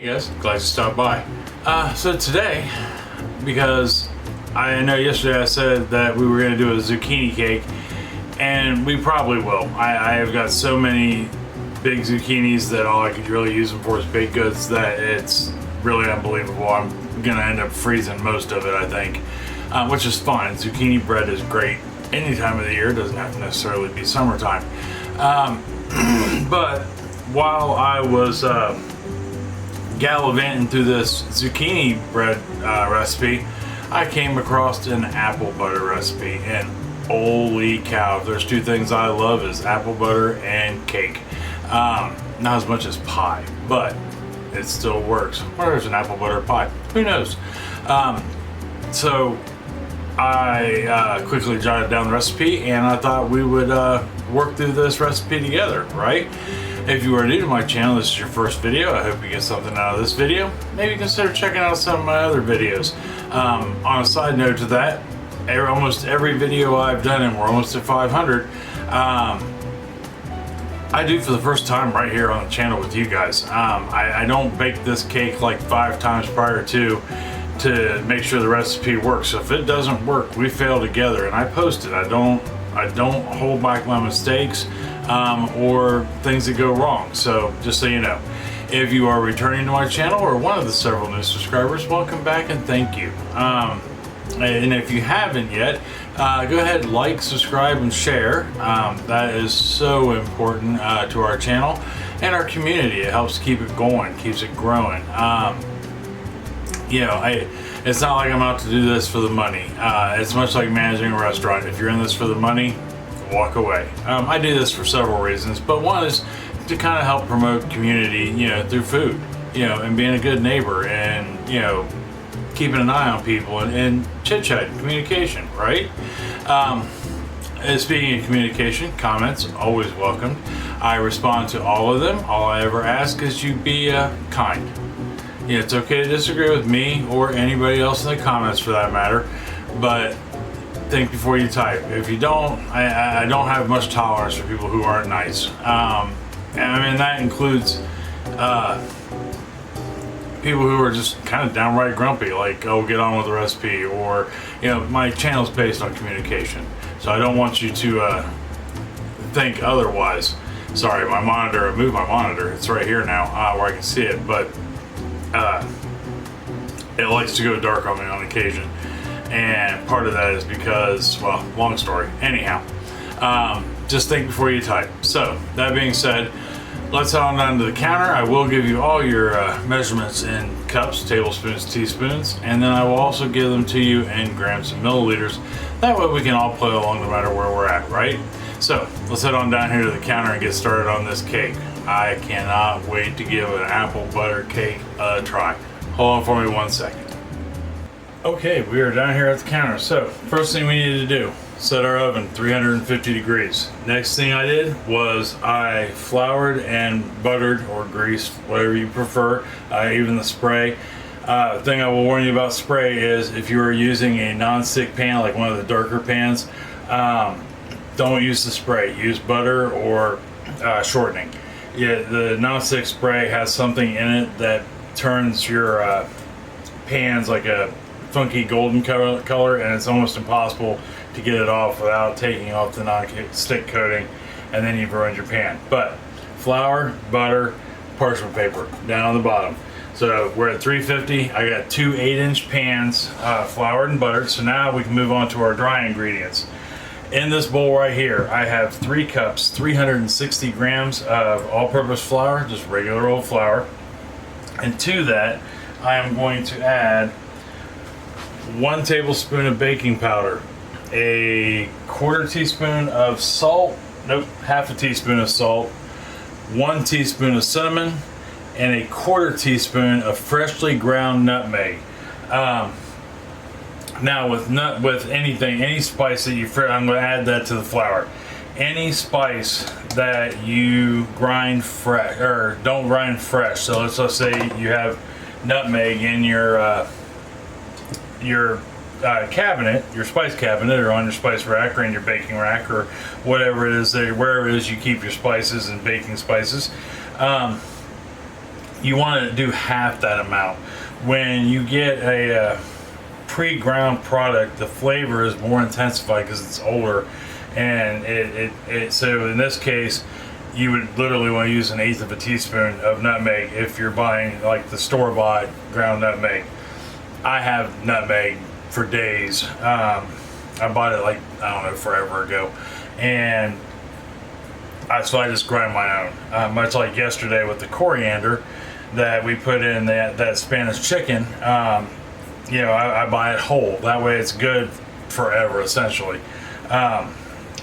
Hey guys, glad you stopped by. So today, because I know yesterday I said that we were going to do a zucchini cake, and we probably will. I have got so many big zucchinis that all I could really use them for is baked goods that it's really unbelievable. I'm going to end up freezing most of it, I think, which is fine. Zucchini bread is great any time of the year. It doesn't have to necessarily be summertime. But while I was gallivanting through this zucchini bread recipe, I came across an apple butter recipe, and holy cow, if there's two things I love is apple butter and cake. Not as much as pie, but it still works. Or there's an apple butter pie, who knows? So I quickly jotted down the recipe, and I thought we would work through this recipe together, right? If you are new to my channel, this is your first video, I hope you get something out of this video. Maybe consider checking out some of my other videos. On a side note to that, almost every video I've done, and we're almost at 500, I do for the first time right here on the channel with you guys. I don't bake this cake like 5 times prior to make sure the recipe works. So if it doesn't work, we fail together, and I post it. I don't hold back my mistakes or things that go wrong. So just so you know, if you are returning to my channel or one of the several new subscribers, welcome back and thank you. And if you haven't yet, go ahead, like, subscribe, and share. That is so important to our channel and our community. It helps keep it going, keeps it growing. You know, it's not like I'm out to do this for the money. It's much like managing a restaurant. If you're in this for the money, walk away. I do this for several reasons, but one is to kind of help promote community, you know, through food, you know, and being a good neighbor, and, you know, keeping an eye on people, and chit-chat, communication, right? And speaking of communication, comments, always welcome. I respond to all of them. All I ever ask is you be kind. Yeah, it's okay to disagree with me or anybody else in the comments for that matter, but think before you type. If you don't, I don't have much tolerance for people who aren't nice. And I mean, that includes people who are just kind of downright grumpy, like, oh, get on with the recipe, or, you know, my channel's based on communication, so I don't want you to think otherwise. Sorry, my monitor, I moved my monitor, it's right here now where I can see it, but it likes to go dark on me on occasion, and part of that is because, well, long story. Anyhow, just think before you type. So that being said, let's head on down to the counter. I will give you all your measurements in cups, tablespoons, teaspoons, and then I will also give them to you in grams and milliliters. That way we can all play along no matter where we're at, right? So let's head on down here to the counter and get started on this cake. I cannot wait to give an apple butter cake a try. Hold on for me 1 second. Okay, we are down here at the counter. So first thing we needed to do, set our oven 350 degrees. Next thing I did was I floured and buttered, or greased, whatever you prefer, even the spray. The thing I will warn you about spray is if you are using a non-stick pan, like one of the darker pans, don't use the spray. Use butter or shortening. Yeah, the non-stick spray has something in it that turns your pans like a funky golden color, and it's almost impossible to get it off without taking off the non-stick coating, and then you've ruined your pan. But flour, butter, parchment paper down on the bottom. So we're at 350. I got 2 8-inch pans floured and buttered. So now we can move on to our dry ingredients. In this bowl right here, I have 3 cups, 360 grams of all-purpose flour, just regular old flour. And to that, I am going to add 1 tablespoon of baking powder, a 1/4 teaspoon of salt, nope, 1/2 teaspoon of salt, 1 teaspoon of cinnamon, and a 1/4 teaspoon of freshly ground nutmeg. Now with anything, any spice that you, I'm going to add that to the flour. Any spice that you grind fresh, or don't grind fresh. So let's just say you have nutmeg in your cabinet, your spice cabinet, or on your spice rack, or in your baking rack, or whatever it is, wherever it is you keep your spices and baking spices. you want to do half that amount. When you get a pre-ground product, the flavor is more intensified because it's older, and so in this case you would literally want to use 1/8 of a teaspoon of nutmeg if you're buying like the store-bought ground nutmeg. I have nutmeg for days. I bought it like, I don't know, forever ago, and so I just grind my own. Much like yesterday with the coriander that we put in that Spanish chicken, you know, I buy it whole. That way it's good forever, essentially. And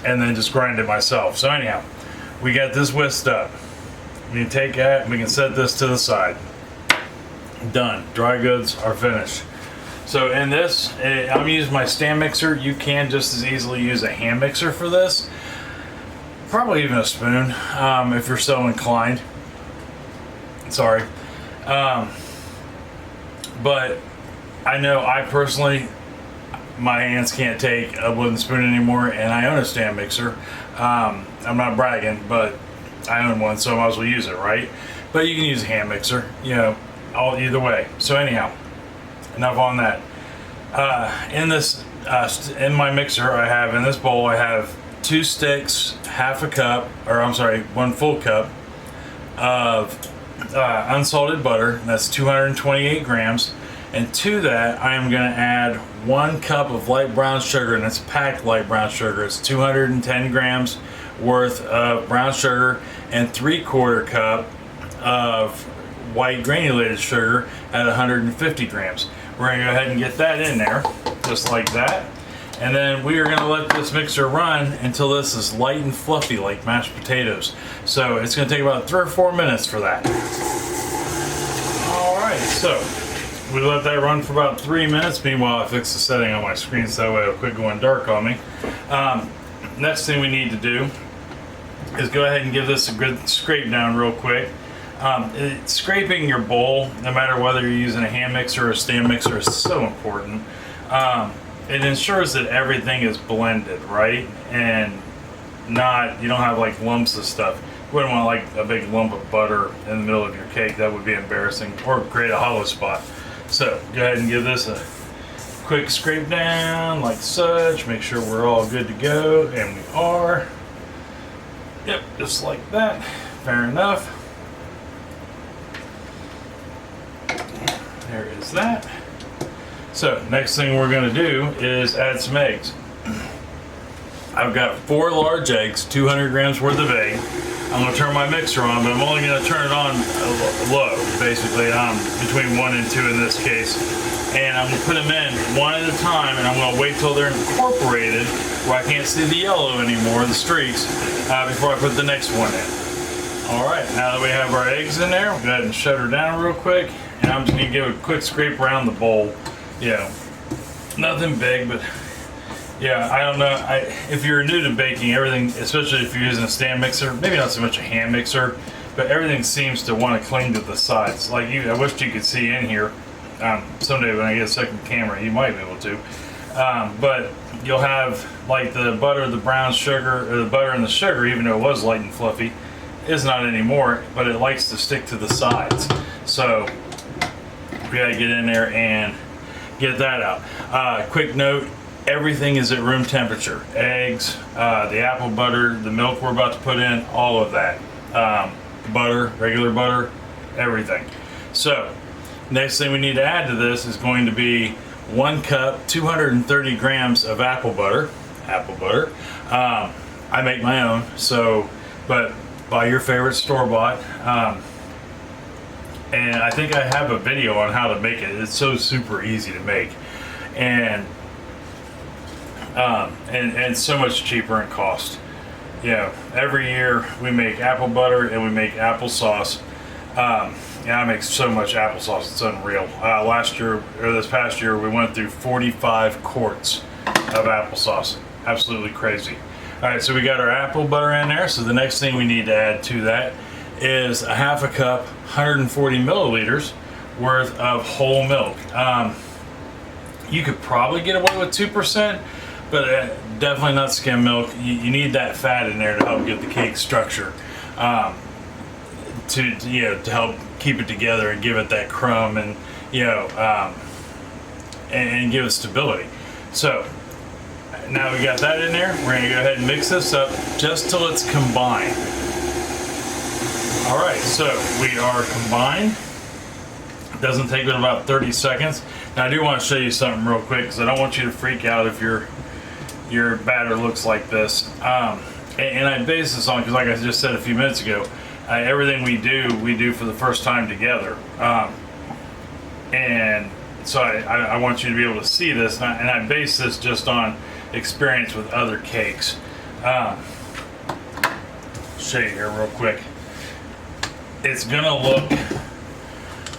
then just grind it myself. So anyhow, we got this whisked up. We can take that and we can set this to the side. Done. Dry goods are finished. So in this, I'm using my stand mixer. You can just as easily use a hand mixer for this. Probably even a spoon, if you're so inclined. Sorry. But I know I personally, my hands can't take a wooden spoon anymore, and I own a stand mixer. I'm not bragging, but I own one, so I might as well use it, right? But you can use a hand mixer, you know, either way. So anyhow, enough on that. In my mixer, I have, in this bowl, I have 2 sticks, one full cup of unsalted butter. That's 228 grams. And to that, I am going to add 1 cup of light brown sugar, and it's packed light brown sugar. It's 210 grams worth of brown sugar and 3/4 cup of white granulated sugar at 150 grams. We're going to go ahead and get that in there, just like that. And then we are going to let this mixer run until this is light and fluffy like mashed potatoes. So it's going to take about 3 or 4 minutes for that. Alright, so we let that run for about 3 minutes. Meanwhile, I fix the setting on my screen so that way it'll quit going dark on me. Next thing we need to do is go ahead and give this a good scrape down real quick. Scraping your bowl, no matter whether you're using a hand mixer or a stand mixer, is so important. It ensures that everything is blended, right? And you don't have like lumps of stuff. You wouldn't want like a big lump of butter in the middle of your cake. That would be embarrassing, or create a hollow spot. So go ahead and give this a quick scrape down like such. Make sure we're all good to go, and we are. Yep, just like that. Fair enough. There is that. So next thing we're going to do is add some eggs. I've got 4 large eggs, 200 grams worth of egg. I'm going to turn my mixer on, but I'm only going to turn it on low, basically, between 1 and 2 in this case. And I'm going to put them in one at a time, and I'm going to wait till they're incorporated, where I can't see the yellow anymore, the streaks, before I put the next one in. Alright, now that we have our eggs in there, we'll go ahead and shut her down real quick. And I'm just going to give a quick scrape around the bowl. You know, nothing big, but yeah, I don't know. If you're new to baking, everything, especially if you're using a stand mixer, maybe not so much a hand mixer, but everything seems to want to cling to the sides. Like I wish you could see in here. Someday when I get a second camera, you might be able to. But you'll have like the butter, the brown sugar, or the butter and the sugar, even though it was light and fluffy, is not anymore, but it likes to stick to the sides. So we gotta get in there and get that out. Quick note, everything is at room temperature. Eggs, the apple butter, the milk we're about to put in, all of that. Butter, regular butter, everything. So next thing we need to add to this is going to be 1 cup, 230 grams of apple butter. I make my own, so, but buy your favorite store-bought. And I think I have a video on how to make it. It's so super easy to make, and so much cheaper in cost. You know, every year we make apple butter and we make applesauce. Yeah, I make so much applesauce, it's unreal. This past year, we went through 45 quarts of applesauce. Absolutely crazy. All right, so we got our apple butter in there. So the next thing we need to add to that is a 1/2 cup, 140 milliliters worth of whole milk. You could probably get away with 2%, but definitely not skim milk. You need that fat in there to help get the cake structure, to help keep it together and give it that crumb and and give it stability. So now we got that in there. We're gonna go ahead and mix this up just till it's combined. All right, so we are combined. It doesn't take but about 30 seconds. Now I do want to show you something real quick because I don't want you to freak out if your batter looks like this. And I base this on, because like I just said a few minutes ago, everything we do for the first time together. And so I want you to be able to see this, and I base this just on experience with other cakes. Show you here real quick. It's gonna look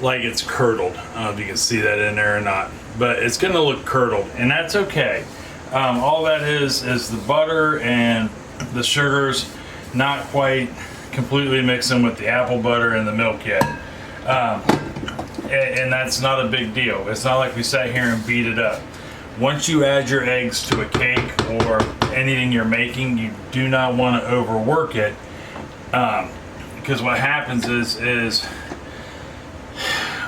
like it's curdled. I don't know if you can see that in there or not, but it's gonna look curdled, and that's okay. All that is the butter and the sugars not quite completely mixing with the apple butter and the milk yet. And that's not a big deal. It's not like we sat here and beat it up. Once you add your eggs to a cake or anything you're making, you do not want to overwork it, because what happens is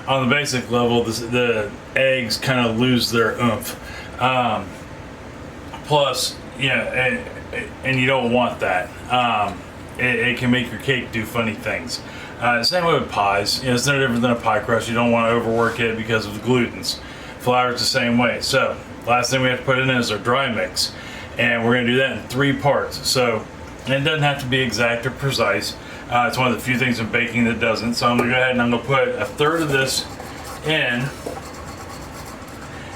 on the basic level, the eggs kind of lose their oomph. Plus, and you don't want that. It can make your cake do funny things. Same way with pies. It's no different than a pie crust. You don't want to overwork it because of the glutens. Flour's the same way. So last thing we have to put in is our dry mix, and we're going to do that in 3 parts. So it doesn't have to be exact or precise. It's one of the few things in baking that doesn't. So I'm going to go ahead and I'm going to put 1/3 of this in,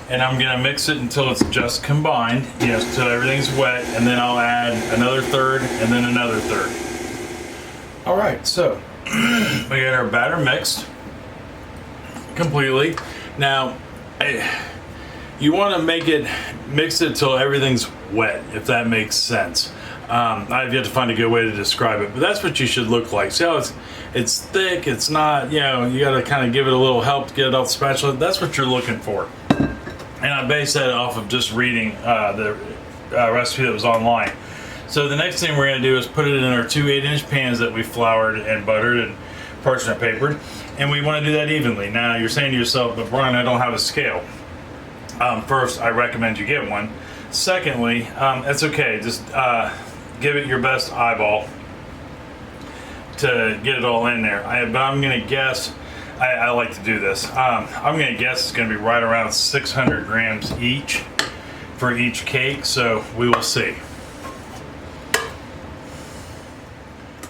and I'm going to mix it until it's just combined, until everything's wet, and then I'll add another 1/3 and then another 1/3. All right, so we got our batter mixed completely. Now, you want to mix it till everything's wet, if that makes sense. I've yet to find a good way to describe it, but that's what you should look like. See how it's thick, it's not, you got to kind of give it a little help to get it off the spatula. That's what you're looking for. And I base that off of just reading the recipe that was online. So the next thing we're going to do is put it in our 2 8-inch pans that we floured and buttered and parchment papered, and we want to do that evenly. Now you're saying to yourself, but Brian, I don't have a scale. First, I recommend you get one. Secondly, it's okay. Just give it your best eyeball to get it all in there. But I'm going to guess, I like to do this. I'm going to guess it's going to be right around 600 grams each for each cake, so we will see.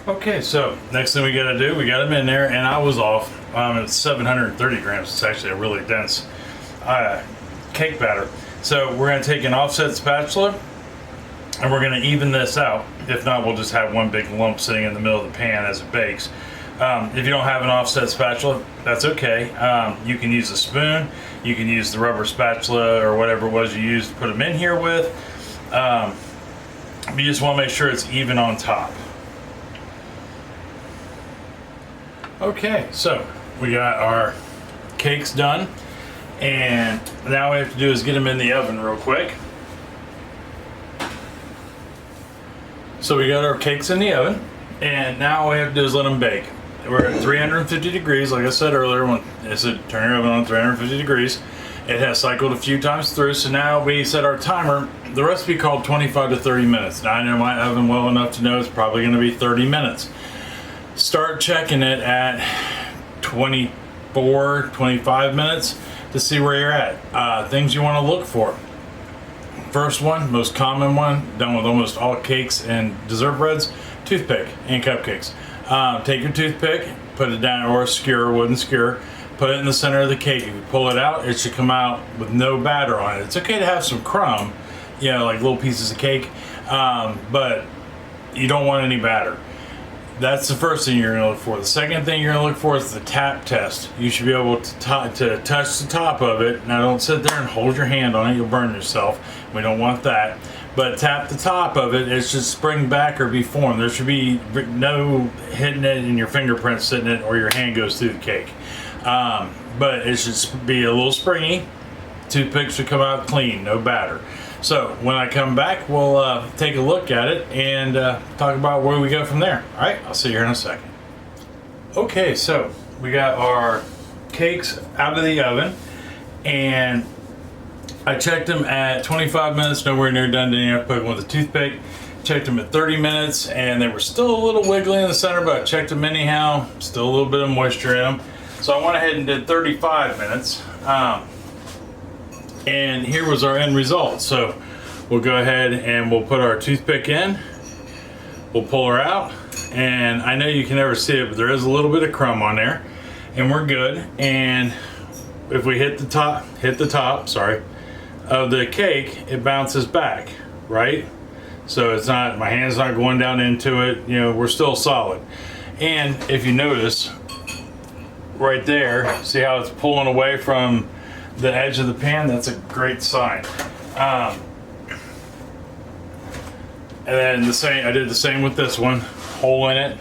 Okay, so next thing we got to do, we got them in there, and I was off. It's 730 grams. It's actually a really dense cake batter. So we're going to take an offset spatula, and we're going to even this out. If not, we'll just have one big lump sitting in the middle of the pan as it bakes. If you don't have an offset spatula, that's okay. You can use a spoon. You can use the rubber spatula or whatever it was you used to put them in here with. You just want to make sure it's even on top. Okay, so we got our cakes done, and now what we have to do is get them in the oven real quick. So we got our cakes in the oven, and now all we have to do is let them bake. We're at 350 degrees, like I said earlier, when I said turn your oven on 350 degrees. It has cycled a few times through, so now we set our timer. The recipe called 25 to 30 minutes. Now I know my oven well enough to know it's probably going to be 30 minutes. Start checking it at 24, 25 minutes to see where you're at. Things you want to look for. First one, most common one, done with almost all cakes and dessert breads, toothpick and cupcakes. Take your toothpick, put it down, or a skewer, wooden skewer, put it in the center of the cake. If you pull it out, it should come out with no batter on it. It's okay to have some crumb, like little pieces of cake, but you don't want any batter. That's the first thing you're going to look for. The second thing you're going to look for is the tap test. You should be able to touch the top of it. Now don't sit there and hold your hand on it. You'll burn yourself. We don't want that. But tap the top of it. It should spring back or be formed. There should be no hitting it and your fingerprints sitting in it or your hand goes through the cake. But it should be a little springy. Toothpick should come out clean, no batter. So when I come back, we'll take a look at it and talk about where we go from there. All right, I'll see you here in a second. Okay, so we got our cakes out of the oven, and I checked them at 25 minutes, nowhere near done. Didn't have to poke them with a toothpick. Checked them at 30 minutes, and they were still a little wiggly in the center, but I checked them anyhow. Still a little bit of moisture in them. So I went ahead and did 35 minutes. And here was our end result. So we'll go ahead and we'll put our toothpick in. We'll pull her out. And I know you can never see it, but there is a little bit of crumb on there. And we're good. And if we hit the top, of the cake, it bounces back, right? So it's not, my hand's not going down into it, you know, we're still solid. And if you notice, right there, see how it's pulling away from the edge of the pan? That's a great sign. And then I did the same with this one. Hole in it,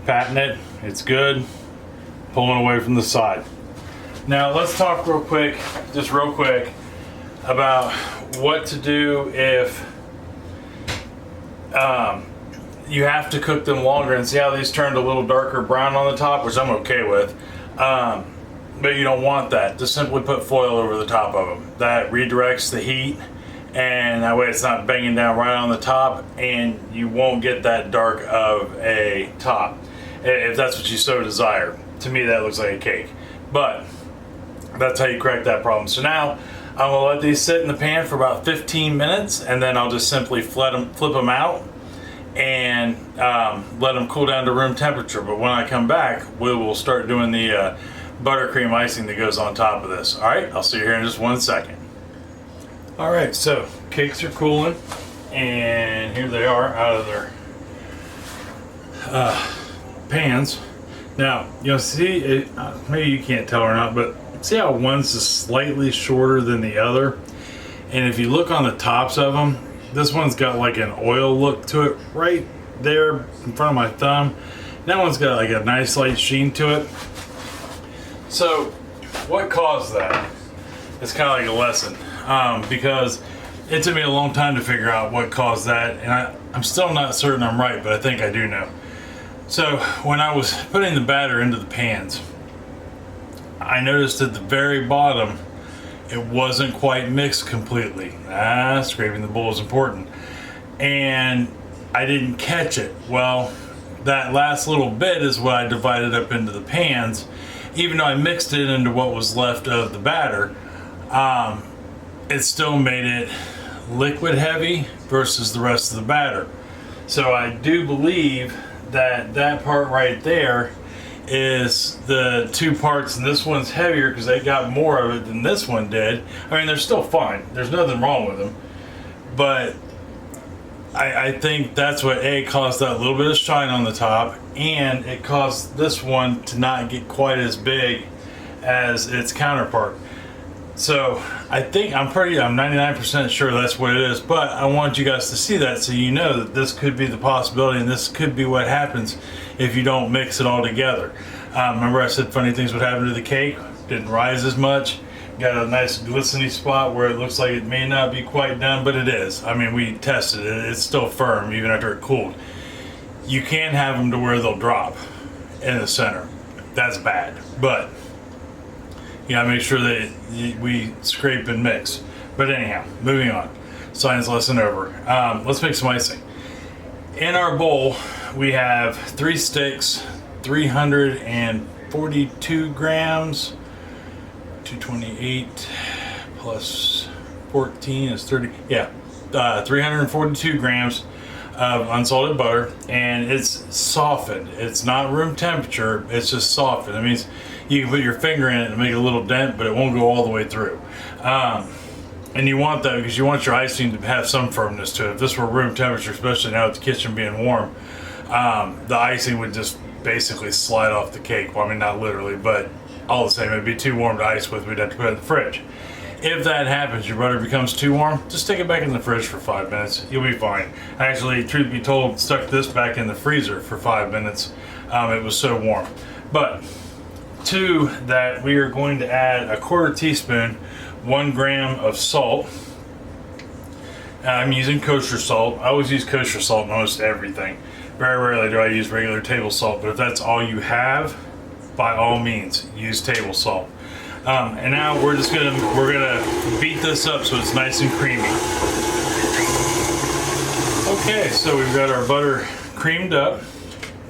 patting it, it's good. Pulling away from the side. Now let's talk real quick, about what to do if you have to cook them longer. And see how these turned a little darker brown on the top, which I'm okay with. But you don't want that. Just simply put foil over the top of them. That redirects the heat, and that way it's not banging down right on the top, and you won't get that dark of a top, if that's what you so desire. To me, that looks like a cake. But that's how you correct that problem. So now I'm gonna let these sit in the pan for about 15 minutes, and then I'll just simply flip them out and let them cool down to room temperature. But when I come back, we will start doing the buttercream icing that goes on top of this. All right, I'll see you here in just 1 second. All right, so cakes are cooling, and here they are out of their pans. Now, you'll see, maybe you can't tell or not, but see how one's just slightly shorter than the other? And if you look on the tops of them, this one's got like an oil look to it right there in front of my thumb. That one's got like a nice light sheen to it. So what caused that? It's kind of like a lesson, because it took me a long time to figure out what caused that, and I'm still not certain I'm right, but I think I do know. So when I was putting the batter into the pans, I noticed at the very bottom it wasn't quite mixed completely. Scraping the bowl is important. And I didn't catch it. Well, that last little bit is what I divided up into the pans. Even though I mixed it into what was left of the batter, it still made it liquid heavy versus the rest of the batter. So I do believe that that part right there is the two parts, and this one's heavier because they got more of it than this one did. I mean, they're still fine. There's nothing wrong with them. But I think that's what caused that little bit of shine on the top, and it caused this one to not get quite as big as its counterpart. So I think I'm 99% sure that's what it is, but I want you guys to see that so you know that this could be the possibility, and this could be what happens if you don't mix it all together. Remember I said funny things would happen to the cake? Didn't rise as much. Got a nice glistening spot where it looks like it may not be quite done, but it is. I mean, we tested it. It's still firm even after it cooled. You can have them to where they'll drop in the center. That's bad, but you gotta make sure that we scrape and mix. But anyhow, moving on. Science lesson over. Let's make some icing. In our bowl, we have 3 sticks, 342 grams, 228 plus 14 is 30. Yeah, 342 grams of unsalted butter, and it's softened. It's not room temperature, it's just softened. That means you can put your finger in it and make a little dent, but it won't go all the way through. And you want that because you want your icing to have some firmness to it. If this were room temperature, especially now with the kitchen being warm, the icing would just basically slide off the cake. Well, I mean, not literally, but all the same, it'd be too warm to ice with. We'd have to put it in the fridge. If that happens, your butter becomes too warm, just take it back in the fridge for 5 minutes. You'll be fine. Actually, truth be told, stuck this back in the freezer for 5 minutes. It was so warm. But to that, we are going to add a 1/4 teaspoon, 1 gram of salt. I'm using kosher salt. I always use kosher salt in almost everything. Very rarely do I use regular table salt, but if that's all you have, by all means, use table salt. And now we're gonna beat this up so it's nice and creamy. Okay, so we've got our butter creamed up,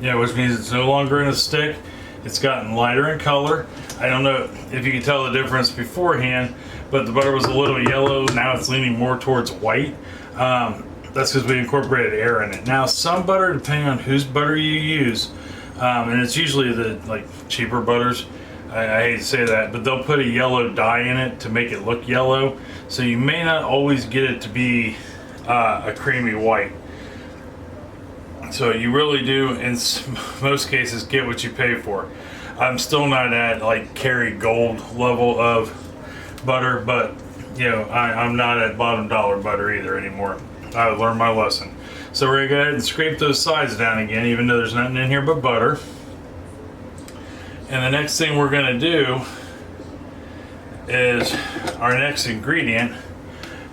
which means it's no longer in a stick. It's gotten lighter in color. I don't know if you can tell the difference beforehand, but the butter was a little yellow. Now it's leaning more towards white. That's because we incorporated air in it. Now, some butter, depending on whose butter you use, and it's usually the cheaper butters. I hate to say that, but they'll put a yellow dye in it to make it look yellow. So you may not always get it to be a creamy white. So you really do, in most cases, get what you pay for. I'm still not at like Kerry Gold level of butter, but I'm not at bottom dollar butter either anymore. I learned my lesson. So we're gonna go ahead and scrape those sides down again, even though there's nothing in here but butter. And the next thing we're gonna do is, our next ingredient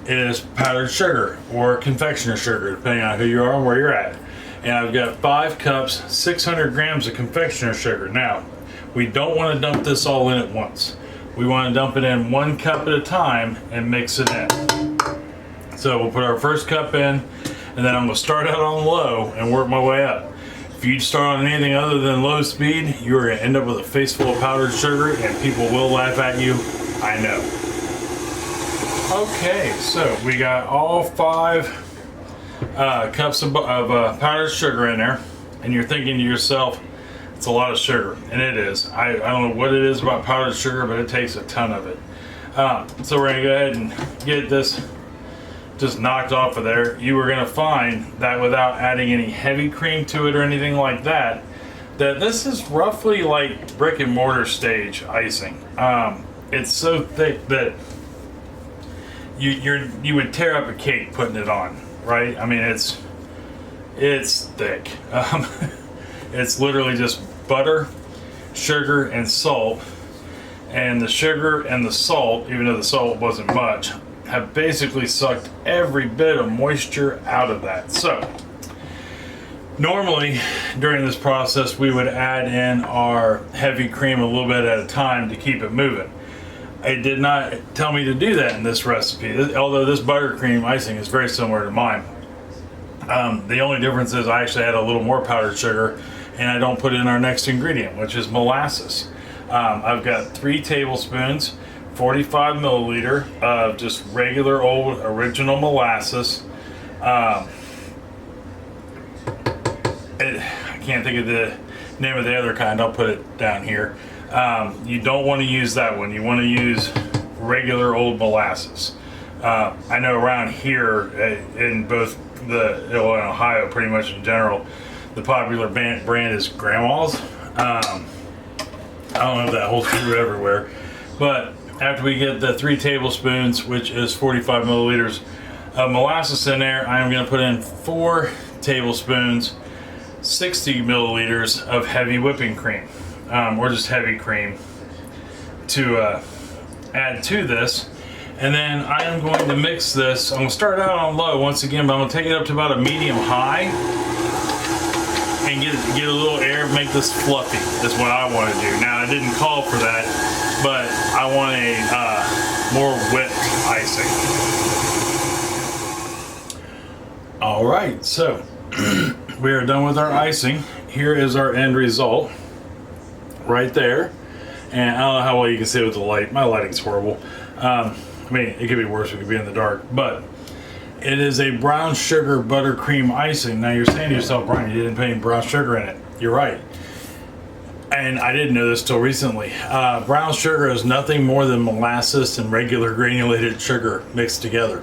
is powdered sugar or confectioner sugar, depending on who you are and where you're at. And I've got 5 cups, 600 grams of confectioner sugar. Now, we don't want to dump this all in at once. We want to dump it in 1 cup at a time and mix it in. So we'll put our first cup in, and then I'm going to start out on low and work my way up. If you start on anything other than low speed, you're going to end up with a face full of powdered sugar, and people will laugh at you. I know. Okay, so we got all 5 cups of powdered sugar in there, and you're thinking to yourself, it's a lot of sugar, and it is. I don't know what it is about powdered sugar, but it takes a ton of it. So we're going to go ahead and get this just knocked off of there. You are going to find that without adding any heavy cream to it or anything like that, that this is roughly like brick and mortar stage icing. It's so thick that you would tear up a cake putting it on, right? I mean, it's thick. It's literally just butter, sugar, and salt. And the sugar and the salt, even though the salt wasn't much, have basically sucked every bit of moisture out of that. So normally during this process we would add in our heavy cream a little bit at a time to keep it moving. It did not tell me to do that in this recipe, although this buttercream icing is very similar to mine. The only difference is I actually add a little more powdered sugar, and I don't put in our next ingredient, which is molasses. I've got 3 tablespoons, 45 milliliter of just regular old original molasses. I can't think of the name of the other kind. I'll put it down here. You don't want to use that one. You want to use regular old molasses. I know around here in both in Ohio, pretty much in general, the popular brand is Grandma's. I don't know if that holds true everywhere, but after we get the 3 tablespoons, which is 45 milliliters of molasses in there, I'm going to put in 4 tablespoons, 60 milliliters of heavy whipping cream, or just heavy cream, to add to this. And then I am going to mix this. I'm going to start out on low once again, but I'm going to take it up to about a medium high and get a little air, make this fluffy. That's what I want to do. Now, I didn't call for that, but I want a more whipped icing. All right, so we are done with our icing. Here is our end result right there. And I don't know how well you can see it with the light. My lighting's horrible. I mean, it could be worse. It could be in the dark, but it is a brown sugar buttercream icing. Now you're saying to yourself, Brian, you didn't put any brown sugar in it. You're right. And I didn't know this till recently. Brown sugar is nothing more than molasses and regular granulated sugar mixed together.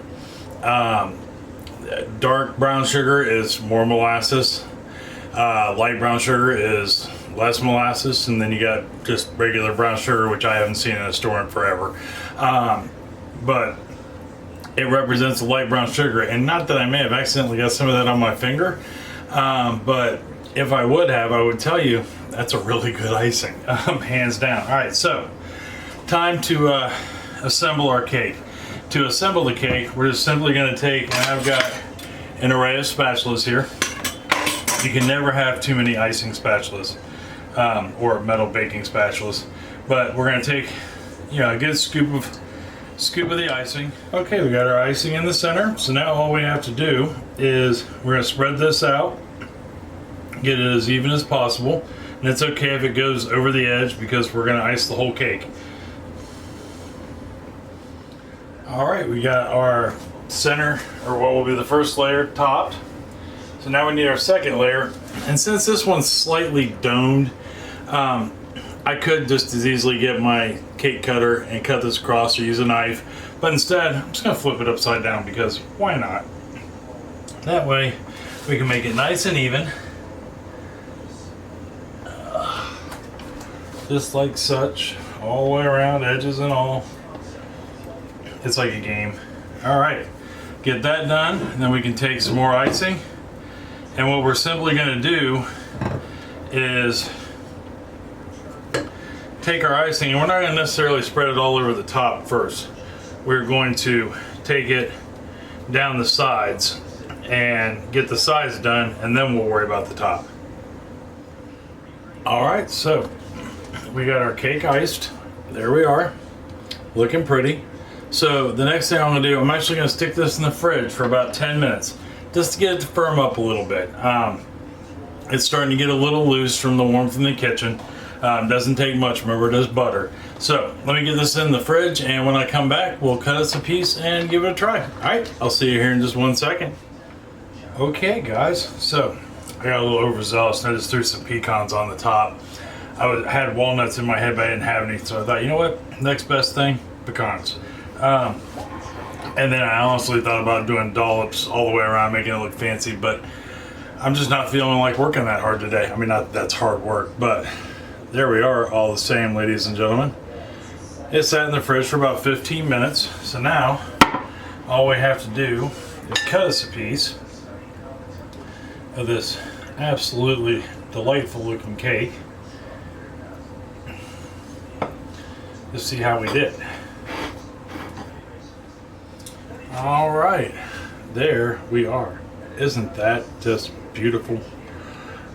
Dark brown sugar is more molasses. Light brown sugar is less molasses, and then you got just regular brown sugar, which I haven't seen in a store in forever. But it represents the light brown sugar, and not that I may have accidentally got some of that on my finger, but if I would have, I would tell you that's a really good icing, hands down. All right, so time to assemble our cake. To assemble the cake, we're just simply going to take, and I've got an array of spatulas here. You can never have too many icing spatulas. or metal baking spatulas. But we're gonna take, a good scoop of the icing. Okay, we got our icing in the center. So now all we have to do is we're gonna spread this out, get it as even as possible. And it's okay if it goes over the edge because we're gonna ice the whole cake. All right, we got our center, or what will be the first layer, topped. So now we need our second layer. And since this one's slightly domed, I could just as easily get my cake cutter and cut this across or use a knife. But instead, I'm just gonna flip it upside down because why not? That way we can make it nice and even. Just like such, all the way around, edges and all. It's like a game. All right, get that done, and then we can take some more icing. And what we're simply gonna do is take our icing, and we're not gonna necessarily spread it all over the top first. We're going to take it down the sides and get the sides done, and then we'll worry about the top. All right, so we got our cake iced. There we are, looking pretty. So the next thing I'm gonna do, I'm actually gonna stick this in the fridge for about 10 minutes, just to get it to firm up a little bit. It's starting to get a little loose from the warmth in the kitchen. Doesn't take much, remember it is butter. So let me get this in the fridge, and when I come back, we'll cut us a piece and give it a try. All right, I'll see you here in just 1 second. Okay guys, so I got a little overzealous and I just threw some pecans on the top. I had walnuts in my head, but I didn't have any, so I thought, you know what, next best thing, pecans. And then I honestly thought about doing dollops all the way around, making it look fancy, but I'm just not feeling like working that hard today. I mean, not that's hard work, but there we are, all the same, ladies and gentlemen. It sat in the fridge for about 15 minutes, so now all we have to do is cut us a piece of this absolutely delightful looking cake. Let's see how we did. All right, there we are. Isn't that just beautiful?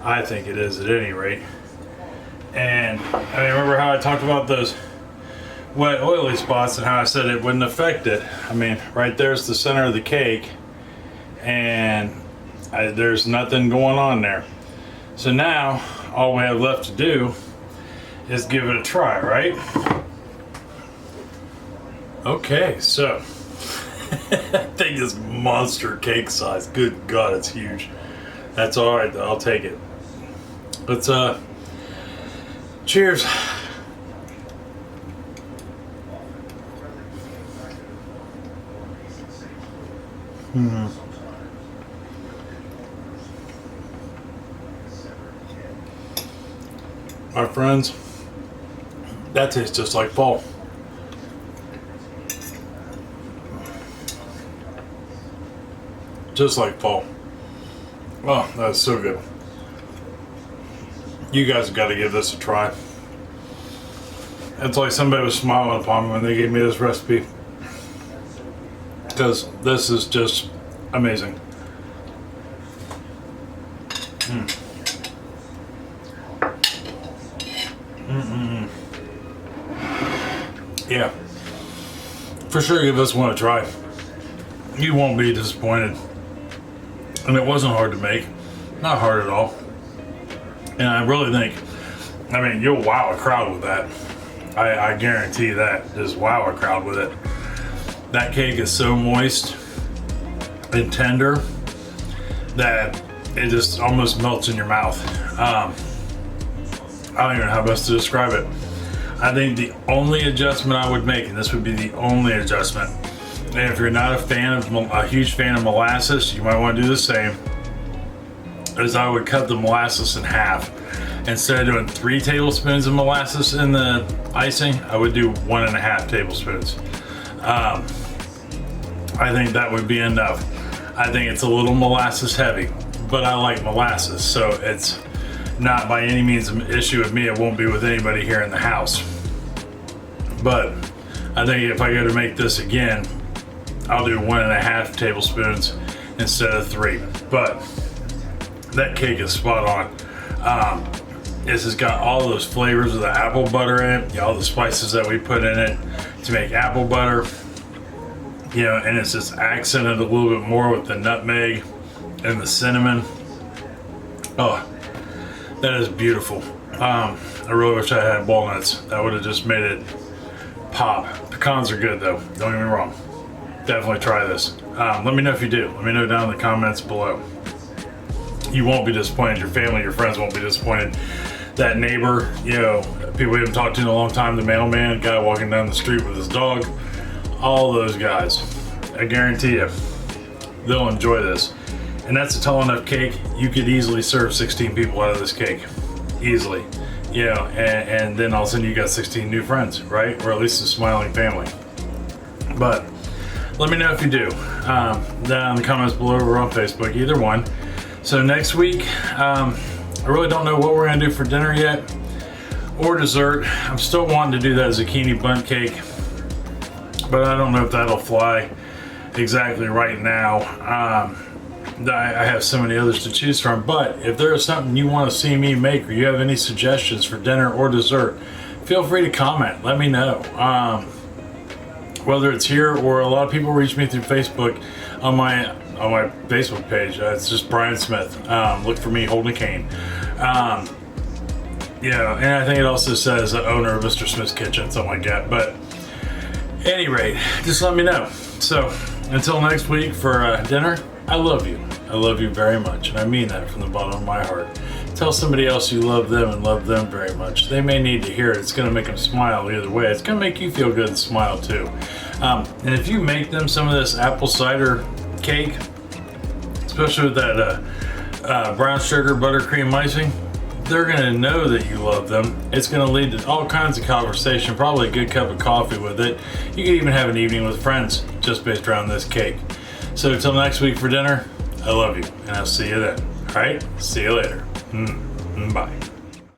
I think it is at any rate. And I mean, remember how I talked about those wet oily spots and how I said it wouldn't affect it? I mean, right there's the center of the cake, and there's nothing going on there. So now all we have left to do is give it a try, right? Okay, so that thing is monster cake size. Good God, it's huge. That's all right though, I'll take it. Let's cheers. My friends, that tastes just like fall. Just like fall. Oh, that's so good. You guys have got to give this a try. It's like somebody was smiling upon me when they gave me this recipe, because this is just amazing. Yeah, for sure give this one a try. You won't be disappointed. And it wasn't hard to make, not hard at all. And I really think, I mean, you'll wow a crowd with that. I guarantee that. Just wow a crowd with it. That cake is so moist and tender that it just almost melts in your mouth. I don't even know how best to describe it. I think the only adjustment I would make, and this would be the only adjustment, and if you're not a huge fan of molasses, you might want to do the same, is I would cut the molasses in half. Instead of doing 3 tablespoons of molasses in the icing, I would do 1.5 tablespoons. I think that would be enough. I think it's a little molasses heavy, but I like molasses, so it's not by any means an issue with me. It won't be with anybody here in the house. But I think if I go to make this again, I'll do 1.5 tablespoons instead of 3. But that cake is spot on. This has got all those flavors of the apple butter in it, all the spices that we put in it to make apple butter. And it's just accented a little bit more with the nutmeg and the cinnamon. Oh, that is beautiful. I really wish I had walnuts. That would have just made it pop. Pecans are good though, don't get me wrong. Definitely try this. Let me know if you do. Let me know down in the comments below. You won't be disappointed. Your family, your friends won't be disappointed. That neighbor, people we haven't talked to in a long time, the mailman, guy walking down the street with his dog, all those guys, I guarantee you, they'll enjoy this. And that's a tall enough cake, you could easily serve 16 people out of this cake. Easily. And then all of a sudden you got 16 new friends, right? Or at least a smiling family. But let me know if you do. Down in the comments below or on Facebook, either one. So next week, I really don't know what we're gonna do for dinner yet or dessert. I'm still wanting to do that zucchini bundt cake, but I don't know if that'll fly exactly right now. I have so many others to choose from, but if there is something you want to see me make or you have any suggestions for dinner or dessert, feel free to comment. Let me know. Whether it's here or a lot of people reach me through Facebook on my Facebook page. It's just Brian Smith. Look for me holding a cane. And I think it also says the owner of Mr. Smith's Kitchen, something like that. But at any rate, just let me know. So until next week for dinner, I love you. I love you very much, and I mean that from the bottom of my heart. Tell somebody else you love them and love them very much. They may need to hear it. It's going to make them smile either way. It's going to make you feel good and smile too. And if you make them some of this apple cider cake, especially with that brown sugar buttercream icing, they're going to know that you love them. It's going to lead to all kinds of conversation, probably a good cup of coffee with it. You can even have an evening with friends just based around this cake. So until next week for dinner, I love you, and I'll see you then. All right? See you later. Bye.